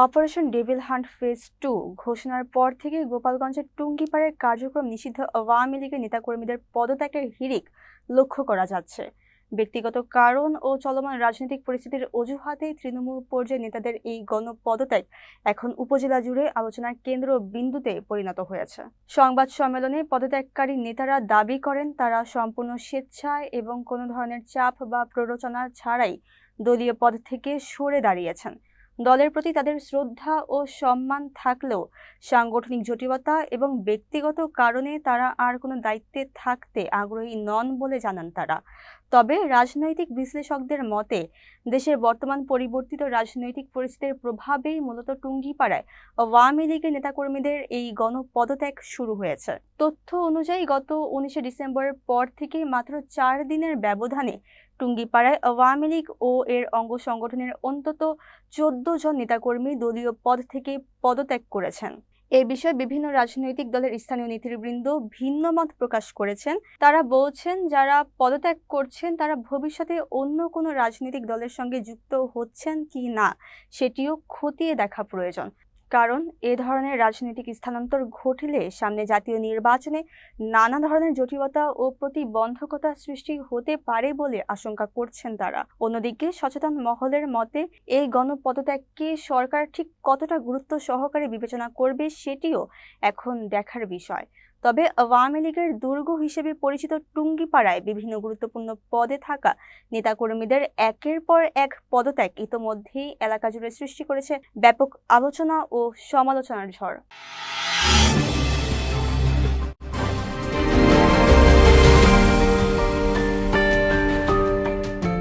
Operation devil hunt phase 2 ঘোষণার পর থেকে গোপালগঞ্জের টুঙ্গিপাড়ায় কার্যক্রম নিষিদ্ধ আওয়ামী লীগের নেতাকর্মীদের পদত্যাগের হিড়িক লক্ষ্য করা যাচ্ছে। ব্যক্তিগত কারণ ও চলমান রাজনৈতিক পরিস্থিতির অজুহাতেই তৃণমূল পর্যায়ের নেতাদের এই গণপদত্যাগ এখন উপজেলা জুড়ে আলোচনার কেন্দ্রবিন্দুতে পরিণত হয়েছে। সংবাদ সম্মেলনে পদত্যাগকারী নেতারা দাবি করেন তারা সম্পূর্ণ স্বেচ্ছায় এবং কোনো ধরনের চাপ বা প্ররোচনা ছাড়াই দলীয় পদ থেকে সরে দাঁড়িয়েছেন। দলের প্রতি তাদের শ্রদ্ধা ও সম্মান থাকলেও সাংগঠনিক জটিলতা এবং ব্যক্তিগত কারণে তারা আর কোনো দায়িত্বে থাকতে আগ্রহী নন বলে জানান তারা। তবে রাজনৈতিক বিশ্লেষকদের মতে দেশের বর্তমান পরিবর্তিত রাজনৈতিক পরিস্থিতির প্রভাবেই মূলত টুঙ্গিপাড়ায় আওয়ামী লীগের নেতাকর্মীদের এই গণপদত্যাগ শুরু হয়েছে। তথ্য অনুযায়ী গত 19 ডিসেম্বরের পর থেকে মাত্র 4 দিনের ব্যবধানে টুঙ্গিপাড়ায় আওয়ামী লীগ ও এর অঙ্গ সংগঠনের অন্তত 14 জন নেতাকর্মী দলীয় পদ থেকে পদত্যাগ করেছেন। এ বিষয়ে বিভিন্ন রাজনৈতিক দলের স্থানীয় নেতৃবৃন্দ ভিন্ন মত প্রকাশ করেছেন। তারা বলছেন যারা পদত্যাগ করছেন তারা ভবিষ্যতে অন্য কোনো রাজনৈতিক দলের সঙ্গে যুক্ত হচ্ছেন কি না সেটিও খতিয়ে দেখা প্রয়োজন। কারণ এ ধরনের রাজনৈতিক স্থানান্তর ঘটলে সামনে জাতীয় নির্বাচনে নানা ধরনের জটিলতা ও প্রতিবন্ধকতা সৃষ্টি হতে পারে বলে আশঙ্কা করছেন তারা। অন্যদিকে সচেতন মহলের মতে এই গণপদত্যাগকে সরকার ঠিক কতটা গুরুত্ব সহকারে বিবেচনা করবে সেটিও এখন দেখার বিষয়। তবে আওয়ামী লীগের দুর্গ হিসেবে পরিচিত টুঙ্গিপাড়ায় বিভিন্ন গুরুত্বপূর্ণ পদে থাকা নেতাকর্মীদের একের পর এক পদত্যাগ ইতোমধ্যেই এলাকা জুড়ে সৃষ্টি করেছে ব্যাপক আলোচনা ও সমালোচনার ঝড়।